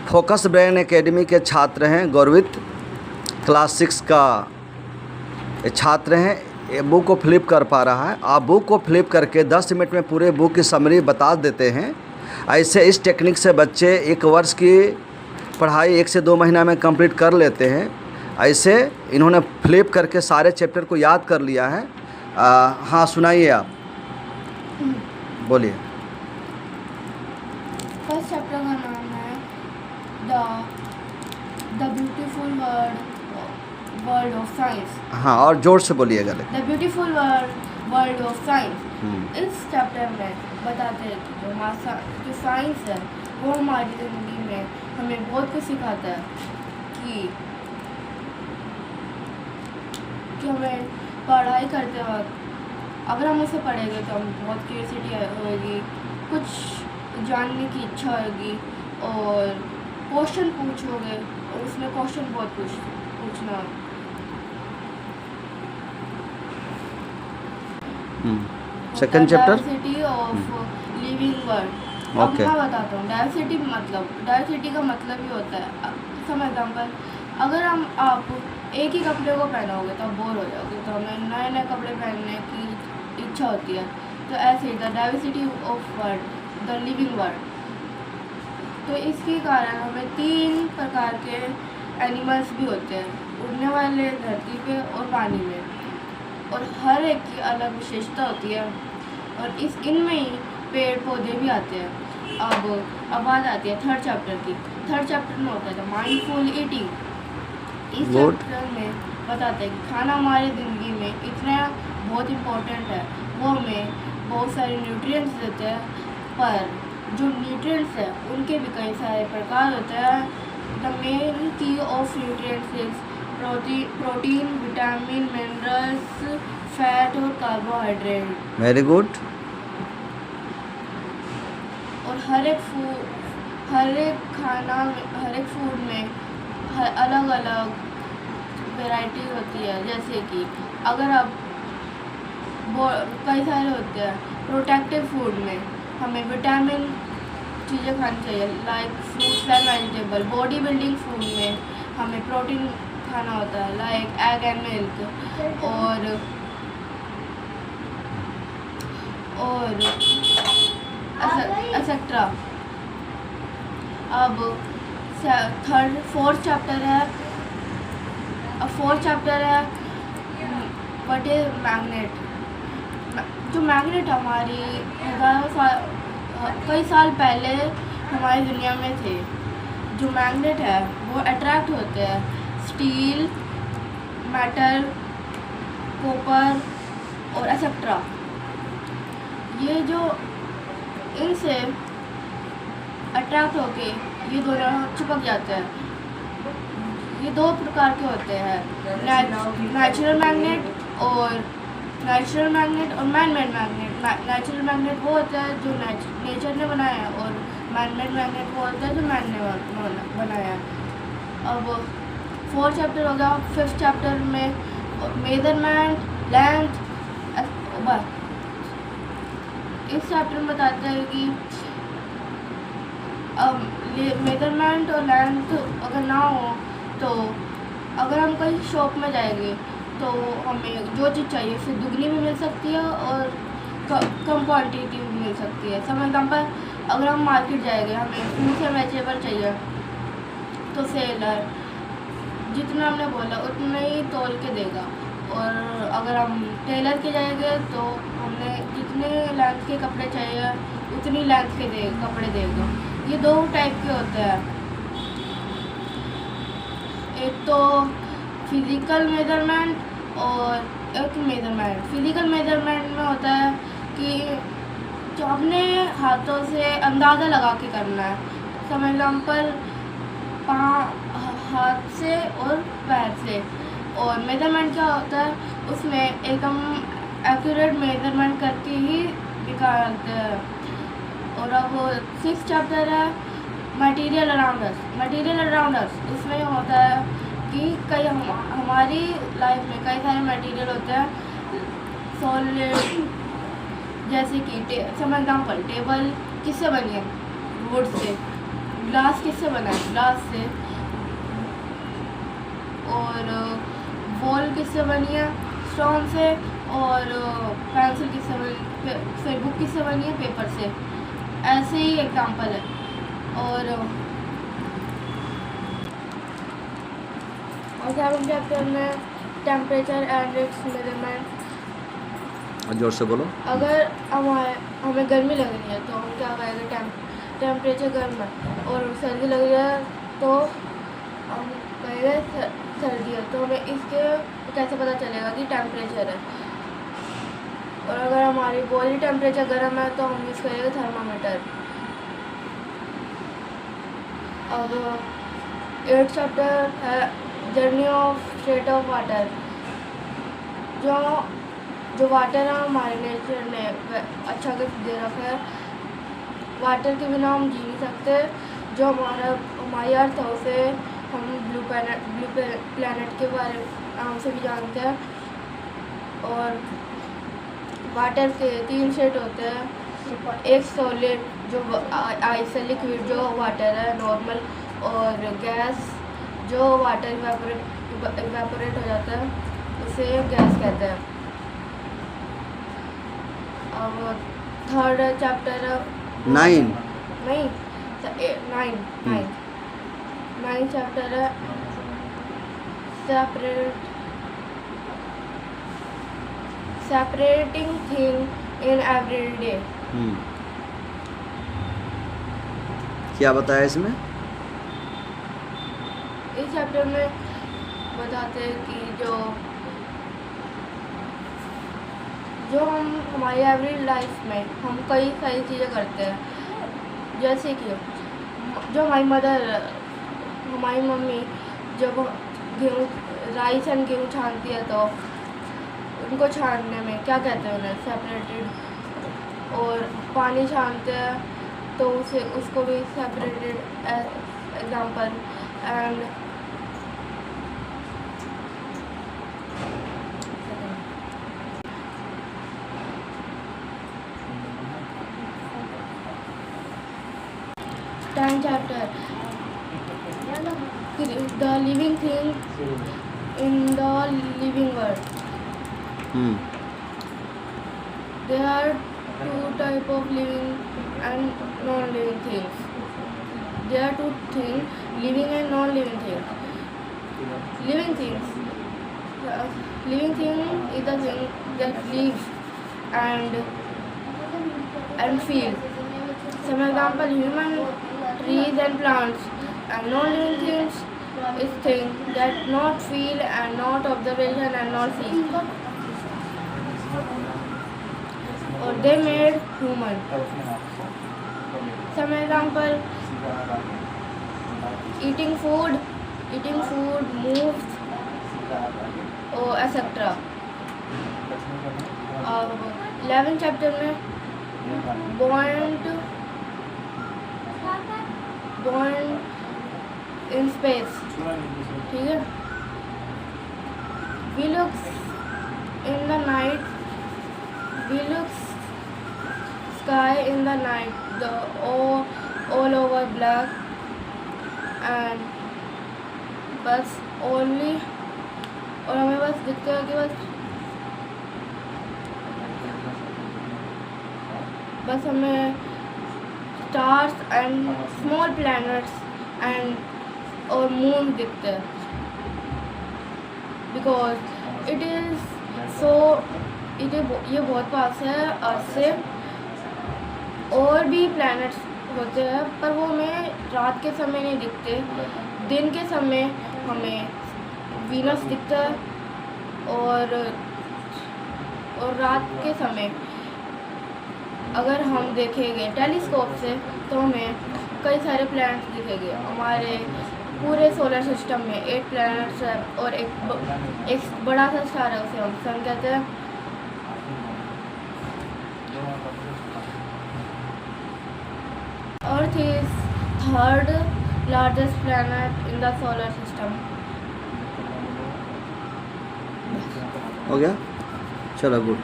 Focus brain academy के छात्र हैं गौरवित, क्लास 6 का छात्र हैं। ये बुक को फ्लिप कर पा रहा है। आप बुक को फ्लिप करके 10 मिनट में पूरे बुक की समरी बता देते हैं। ऐसे इस टेक्निक से बच्चे 1 वर्ष की पढ़ाई 1 से 2 महीना में कंप्लीट कर लेते हैं। ऐसे इन्होंने फ्लिप करके सारे चैप्टर को याद कर लिया है। हाँ, सुनाइए आप, बोलिए। फर्स्ट चैप्टर का नाम है the beautiful world of science. हाँ, और जोर से बोलिएगा। The beautiful world of science. इस चैप्टर में बताते हैं कि जो साइंस है वो हमारी ज़िंदगी में हमें बहुत कुछ सिखाता है कि हमें पढ़ाई करते वक्त अगर हम उसे पढ़ेंगे तो हम बहुत क्यूरियोसिटी होगी, कुछ जानने की इच्छा होगी और क्वेश्चन पूछोगे और उसमें क्वेश्चन बहुत पूछना। Second chapter diversity of living world. Okay. मैं बताता हूँ डाइवर्सिटी का मतलब ही होता है, फॉर एग्जाम्पल अगर आप एक ही कपड़े को पहनोगे तो आप बोर हो जाओगे, तो हमें नए नए कपड़े पहनने की इच्छा होती है। तो ऐसे ही the diversity of world, the living world. तो इसके कारण हमें 3 प्रकार के एनिमल्स भी होते हैं, उड़ने वाले, धरती पे और पानी में, और हर एक की अलग विशेषता होती है। और इनमें ही पेड़ पौधे भी आते हैं। अब बात आती है थर्ड चैप्टर की। थर्ड चैप्टर में होता है माइंडफुल ईटिंग। इस चैप्टर में बताते हैं कि खाना हमारी ज़िंदगी में इतना बहुत इम्पोर्टेंट है, वो हमें बहुत सारे न्यूट्रिएंट्स देते हैं, पर जो न्यूट्रिएंट्स है उनके भी कई सारे प्रकार होते हैं। द मेन की of nutrients is protein, vitamin, minerals, fat और कार्बोहाइड्रेट। Very good. और हर एक फूड में अलग अलग वैरायटी होती है। जैसे कि अगर आप कई सारे होते हैं। प्रोटेक्टिव फूड में हमें विटामिन चीज़ें खानी चाहिए, like fruits and vegetable. Body building food में हमें प्रोटीन खाना होता है, लाइक एग एंड मिल्क और एक्सेट्रा। अब फोर्थ चैप्टर है व्हाट इज मैग्नेट। जो मैग्नेट हमारी कई साल पहले हमारी दुनिया में थे। जो मैग्नेट है वो अट्रैक्ट होते हैं स्टील, मेटल, कॉपर और एक्सेट्रा। ये जो इनसे अट्रैक्ट होके ये दोनों चिपक जाते हैं। ये 2 प्रकार के होते हैं, नेचुरल मैग्नेट और man made magnet. Natural magnet वो होता है जो नेचर ने बनाया है, और मैन मेड मैग्नेट वो होता है जो मैन ने बनाया है। अब 4th चैप्टर हो गया। 5th चैप्टर में मेजरमेंट, लेंथ। इस चैप्टर में बताते हैं कि मेजरमेंट और लेंथ अगर ना हो तो अगर हम कहीं शॉप में जाएंगे तो हमें जो चीज़ चाहिए उससे दुगनी भी मिल सकती है और कम क्वांटिटी भी मिल सकती है। फॉर एग्जाम्पल अगर हम मार्केट जाएंगे, हमें फ्रूट्स या वेजिटेबल चाहिए, तो सेलर जितना हमने बोला उतना ही तोल के देगा। और अगर हम टेलर के जाएंगे तो हमने जितने लेंथ के कपड़े चाहिए उतनी लेंथ के कपड़े देगा। ये 2 टाइप के होते हैं। एक तो फिज़िकल मेजरमेंट और एक मेजरमेंट। फिज़िकल मेजरमेंट में होता है कि जो अपने हाथों से अंदाज़ा लगा के करना है। फॉर एग्जाम्पल हाथ से और पैर से। और मेजरमेंट क्या होता है, उसमें एकदम एक्यूरेट मेजरमेंट करके ही निकालते हैं। और अब 6th चैप्टर है मटेरियल अराउंड अस। इसमें होता है कि हमारी लाइफ में कई सारे मटेरियल होते हैं सॉलिड, जैसे कि फॉर एग्जाम्पल टेबल किससे बनी है? Would say. ग्लास किससे बना है? ग्लास से। और वॉल किससे बनी है? स्टोन से। और पेंसिल किससे बनी? फिर बुक किससे बनी है? पेपर से। ऐसे ही एग्जाम्पल है। और सेवन चैप्टर में टेम्परेचर एंड इट्स मेजरमेंट। जोर से बोलो। अगर हमें गर्मी लग रही है तो हम क्या कहेंगे? टेम्परेचर गर्म है। और सर्दी लग रही है तो हम कहेंगे सर्दी है। तो हमें इसके कैसे पता चलेगा कि टेम्परेचर है? और अगर हमारी बॉडी टेम्परेचर गर्म है तो हम यूज़ करेंगे थर्मामीटर। अब 8th चैप्टर है journey of state of water. जो वाटर है हमारे नेचर ने अच्छा गिफ्ट दे रखा है। वाटर के बिना हम जी नहीं सकते। जो हमारी अर्थ है उसे हम ब्लू प्लैनेट के बारे नाम से भी जानते हैं। और वाटर के 3 शेड होते हैं। एक सॉलिड जो आइस है, लिक्विड जो वाटर है नॉर्मल, और गैस जो वाटर इवेपोरेट हो जाता है उसे गैस कहते हैं। अब 3rd चैप्टर 9 नहीं 9 चैप्टर है सेपरेटिंग थिंग इन एवरीडे। क्या बताया इसमें? इस चैप्टर में बताते हैं कि जो हम हमारी एवरी लाइफ में हम कई सारी चीज़ें करते हैं। जैसे कि जो हमारी मम्मी जब गेहूँ राइस एंड गेहूँ छानती है तो उनको छानने में क्या कहते हैं? उन्हें सेपरेटेड। और पानी छानते हैं तो उसको भी separated example. And tenth chapter the living thing in the living world. There are 2 types of living and non-living things. There are 2 things, living and non-living things. Living things. Living thing is the thing that lives and feels. Some example: human, trees and plants. And non-living things is things that not feel and not observation and not see. Or they made human. Some example: eating food, moves, or etc. 11th chapter में born in space। ठीक है। We look in the night. We look sky in the night, the all over black, and बस only और हमें बस दिखता है कि बस हमें stars and small planets and और moon दिखते हैं। because it is so ये बहुत पास है अर्थ से। और भी प्लैनेट्स होते हैं पर वो हमें रात के समय नहीं दिखते। दिन के समय हमें वीनस दिखता है और रात के समय अगर हम देखेंगे टेलीस्कोप से तो हमें कई सारे प्लैनेट्स दिखेंगे। हमारे पूरे सोलर सिस्टम में 8 प्लैनेट्स है और एक बड़ा सा स्टार है, उसे हम सन कहते हैं। Earth is 3rd largest planet in the solar system. हो गया? चलो गुड।